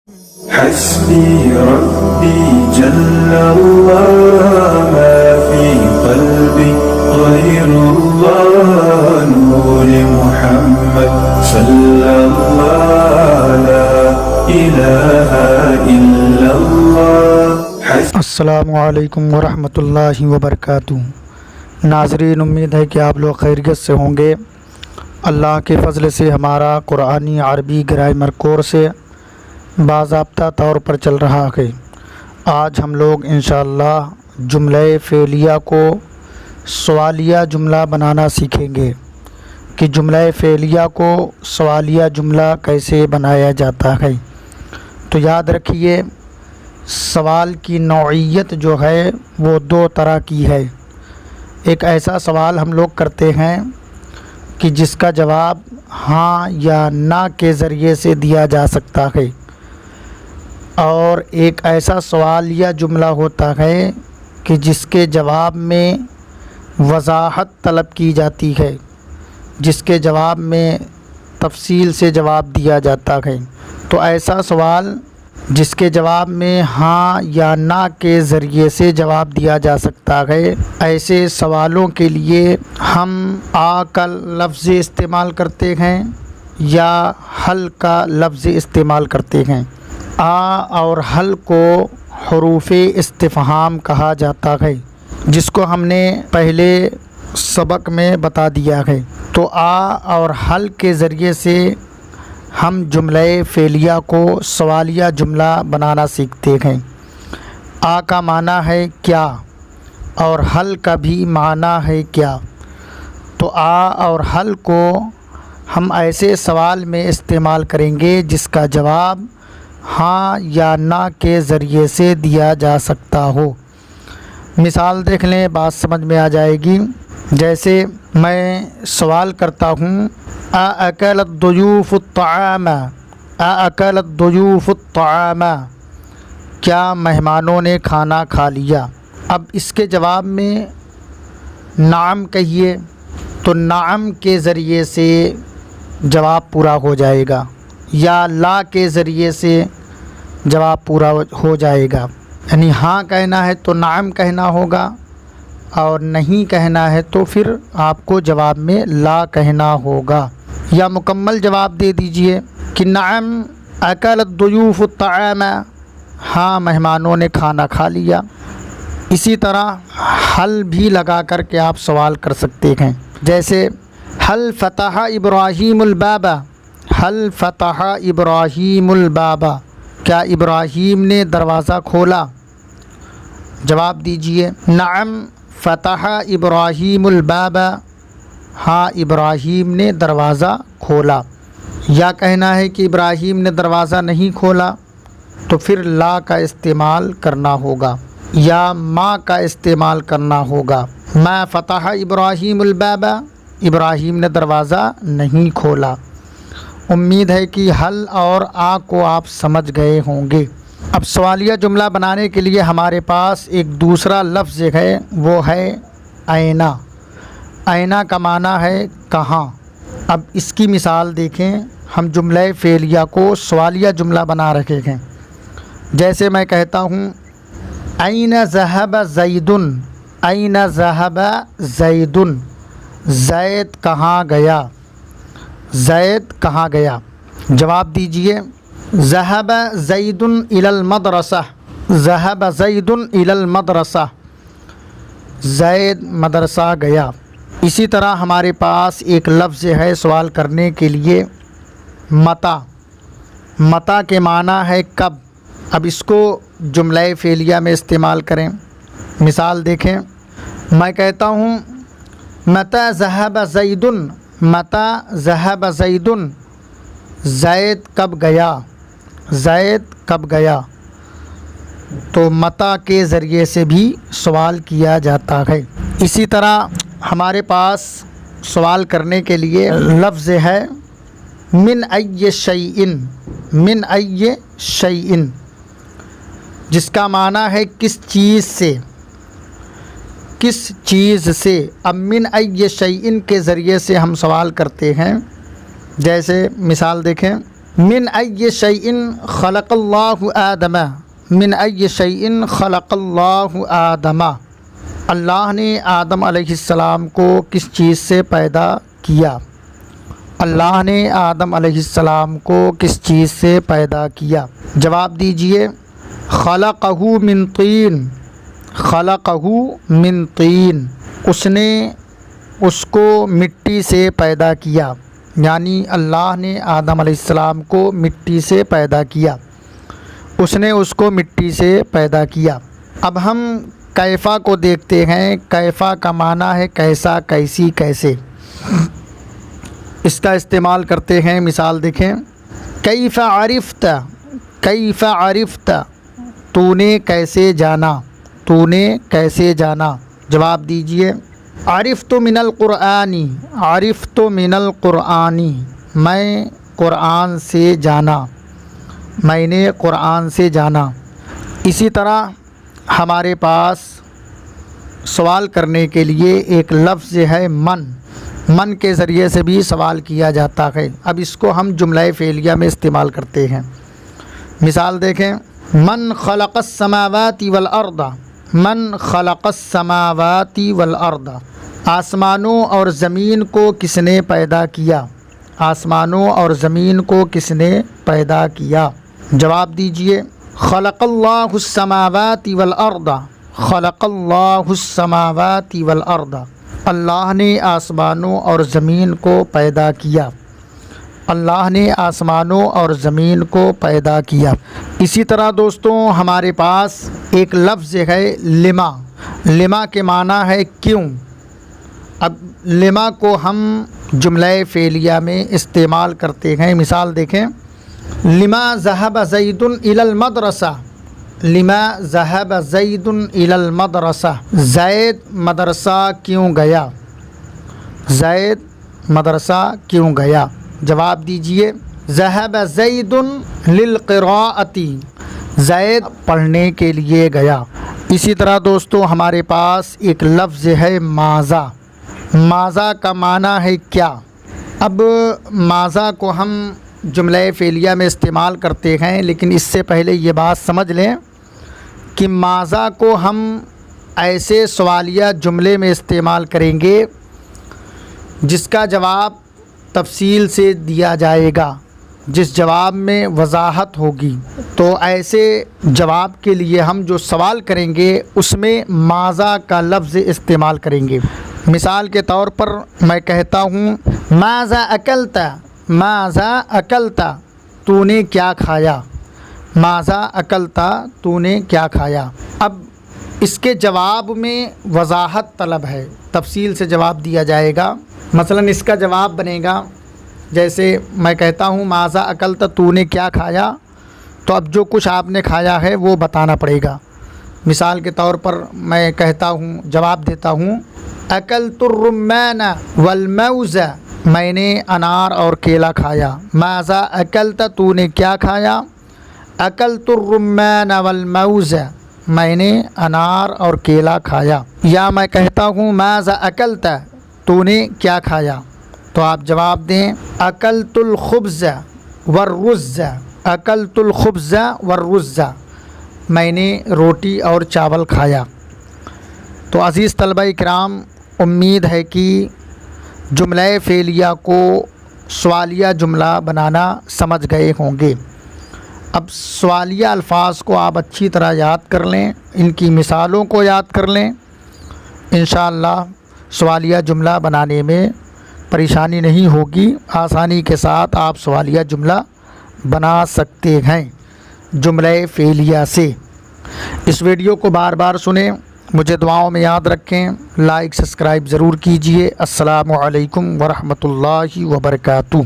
حسبي ربي جل الله ما في قلبي غير الله نور محمد صلى الله لا إله إلا الله. السلام علیکم ورحمۃ اللہ وبرکاتہ. ناظرین، امید ہے کہ آپ لوگ خیریت سے ہوں گے. اللہ کے فضل سے ہمارا قرآنی عربی گرامر کورس باضابطہ طور پر چل رہا ہے. آج ہم لوگ انشاءاللہ جملہ فعلیہ کو سوالیہ جملہ بنانا سیکھیں گے کہ جملہ فعلیہ کو سوالیہ جملہ کیسے بنایا جاتا ہے. تو یاد رکھیے، سوال کی نوعیت جو ہے وہ دو طرح کی ہے. ایک ایسا سوال ہم لوگ کرتے ہیں کہ جس کا جواب ہاں یا نہ کے ذریعے سے دیا جا سکتا ہے، اور ایک ایسا سوالیہ جملہ ہوتا ہے کہ جس کے جواب میں وضاحت طلب کی جاتی ہے، جس کے جواب میں تفصیل سے جواب دیا جاتا ہے. تو ایسا سوال جس کے جواب میں ہاں یا نہ کے ذریعے سے جواب دیا جا سکتا ہے، ایسے سوالوں کے لیے ہم آ کا لفظ استعمال کرتے ہیں یا حل کا لفظ استعمال کرتے ہیں. آ اور حل کو حروف استفہام کہا جاتا ہے، جس کو ہم نے پہلے سبق میں بتا دیا ہے. تو آ اور حل کے ذریعے سے ہم جملہ فعلیہ کو سوالیہ جملہ بنانا سیکھتے ہیں. آ کا معنی ہے کیا، اور حل کا بھی معنی ہے کیا. تو آ اور حل کو ہم ایسے سوال میں استعمال کریں گے جس کا جواب ہاں یا نہ کے ذریعے سے دیا جا سکتا ہو. مثال دیکھ لیں، بات سمجھ میں آ جائے گی. جیسے میں سوال کرتا ہوں، اَأَكَلَ الضُّيُوفُ الطَّعَامَ، اَأَكَلَ الضُّيُوفُ الطَّعَامَ، کیا مہمانوں نے کھانا کھا لیا. اب اس کے جواب میں نعم کہیے تو نعم کے ذریعے سے جواب پورا ہو جائے گا، یا لا کے ذریعے سے جواب پورا ہو جائے گا. یعنی ہاں کہنا ہے تو نعم کہنا ہوگا، اور نہیں کہنا ہے تو پھر آپ کو جواب میں لا کہنا ہوگا. یا مکمل جواب دے دیجئے کہ نعم اکل الضیوف الطعام، ہاں مہمانوں نے کھانا کھا لیا. اسی طرح حل بھی لگا کر کے آپ سوال کر سکتے ہیں. جیسے حل فتح ابراہیم الباب، حل فتح ابراہیم الباب، کیا ابراہیم نے دروازہ کھولا. جواب دیجئے نعم فتح ابراہیم الباب، ہاں ابراہیم نے دروازہ کھولا. یا کہنا ہے کہ ابراہیم نے دروازہ نہیں کھولا، تو پھر لا کا استعمال کرنا ہوگا یا ما کا استعمال کرنا ہوگا. ما فتح ابراہیم الباب، ابراہیم نے دروازہ نہیں کھولا. امید ہے کہ حل اور آ کو آپ سمجھ گئے ہوں گے. اب سوالیہ جملہ بنانے کے لیے ہمارے پاس ایک دوسرا لفظ ہے، وہ ہے اینا. اینا کا معنی ہے کہاں. اب اس کی مثال دیکھیں، ہم جملہ فعلیہ کو سوالیہ جملہ بنا رکھے ہیں. جیسے میں کہتا ہوں این ذهب زید، این ذهب زید، زید کہاں گیا، زید کہاں گیا. جواب دیجئے ذهب زید الی المدرسہ، ذهب زید الی المدرسہ، زید مدرسہ گیا. اسی طرح ہمارے پاس ایک لفظ ہے سوال کرنے کے لیے متی. متی کے معنی ہے کب. اب اس کو جملہ فعلیہ میں استعمال کریں. مثال دیکھیں، میں کہتا ہوں متی ذهب زید، متی ذهب زید، زید کب گیا، زید کب گیا. تو متی کے ذریعے سے بھی سوال کیا جاتا ہے. اسی طرح ہمارے پاس سوال کرنے کے لیے لفظ ہے من ای شیء، من ای شیء، جس کا معنی ہے کس چیز سے، کس چیز سے. اب من ای شیء کے ذریعے سے ہم سوال کرتے ہیں. جیسے مثال دیکھیں، من ای شیء خلق اللہ آدم، من ای شیء خلق اللہ آدم، اللہ نے آدم علیہ السلام کو کس چیز سے پیدا کیا؟ اللہ نے آدم علیہ السلام کو کس چیز سے پیدا کیا؟ جواب دیجئے، خلقہ من طین، خلقہ من طین، اس نے اس کو مٹی سے پیدا کیا، یعنی اللہ نے آدم علیہ السلام کو مٹی سے پیدا کیا، اس نے اس کو مٹی سے پیدا کیا۔ اب ہم کیفا کو دیکھتے ہیں۔ کیفا کا معنی ہے کیسا، کیسی، کیسے۔ اس کا استعمال کرتے ہیں۔ مثال دیکھیں، کیف عرفت، کیف عرفت، تو نے کیسے جانا، تو نے کیسے جانا؟ جواب دیجئے، عرفت من القرآن، عرفت من القرآن، میں قرآن سے جانا، میں نے قرآن سے جانا۔ اسی طرح ہمارے پاس سوال کرنے کے لیے ایک لفظ ہے من، من کے ذریعے سے بھی سوال کیا جاتا ہے۔ اب اس کو ہم جملہ فعلیہ میں استعمال کرتے ہیں۔ مثال دیکھیں، من خلق السماوات والارض، من خلق السماوات والارض، آسمانوں اور زمین کو کس نے پیدا کیا؟ آسمانوں اور زمین کو کس نے پیدا کیا؟ جواب دیجئے، خلق اللہ السماوات والارض، خلق اللہ السماوات والارض، اللہ نے آسمانوں اور زمین کو پیدا کیا، اللہ نے آسمانوں اور زمین کو پیدا کیا۔ اسی طرح دوستوں ہمارے پاس ایک لفظ ہے لما، لما کے معنی ہے کیوں۔ اب لما کو ہم جملہ فعلیہ میں استعمال کرتے ہیں۔ مثال دیکھیں، لما ذهب زید الی المدرسہ، لما ذهب زید الی المدرسہ، زید مدرسہ کیوں گیا، زید مدرسہ کیوں گیا؟ جواب دیجئے، ذهب زید للقراءۃ، زید پڑھنے کے لیے گیا۔ اسی طرح دوستو ہمارے پاس ایک لفظ ہے ماذا، ماذا کا معنی ہے کیا۔ اب ماذا کو ہم جملہ فعلیہ میں استعمال کرتے ہیں، لیکن اس سے پہلے یہ بات سمجھ لیں کہ ماذا کو ہم ایسے سوالیہ جملے میں استعمال کریں گے جس کا جواب تفصیل سے دیا جائے گا، جس جواب میں وضاحت ہوگی۔ تو ایسے جواب کے لیے ہم جو سوال کریں گے اس میں ماذا کا لفظ استعمال کریں گے۔ مثال کے طور پر میں کہتا ہوں، ماذا اکلت، ماذا اکلت، تو نے کیا کھایا، ماذا اکلت، تو نے کیا کھایا۔ اب اس کے جواب میں وضاحت طلب ہے، تفصیل سے جواب دیا جائے گا۔ مثلا اس کا جواب بنے گا، جیسے میں کہتا ہوں ماذا اکلت، تو نے کیا کھایا، تو اب جو کچھ آپ نے کھایا ہے وہ بتانا پڑے گا۔ مثال کے طور پر میں کہتا ہوں، جواب دیتا ہوں، اکلت الرمان والموز، میں نے انار اور کیلا کھایا۔ ماذا اکلت، تو نے کیا کھایا، اکلت الرمان والموز، میں نے انار اور کیلا کھایا۔ یا میں کہتا ہوں ماذا اکلت، تو نے کیا کھایا، تو آپ جواب دیں، اکلت الخبز والرز، اکلت الخبز والرز، میں نے روٹی اور چاول کھایا۔ تو عزیز طلبہ کرام، امید ہے کہ جملہ فعلیہ کو سوالیہ جملہ بنانا سمجھ گئے ہوں گے۔ اب سوالیہ الفاظ کو آپ اچھی طرح یاد کر لیں، ان کی مثالوں کو یاد کر لیں، انشاءاللہ سوالیہ جملہ بنانے میں پریشانی نہیں ہوگی، آسانی کے ساتھ آپ سوالیہ جملہ بنا سکتے ہیں جملہ فعلیہ سے۔ اس ویڈیو کو بار بار سنیں، مجھے دعاؤں میں یاد رکھیں، لائک سبسکرائب ضرور کیجئے۔ السلام علیکم ورحمۃ اللہ وبرکاتہ۔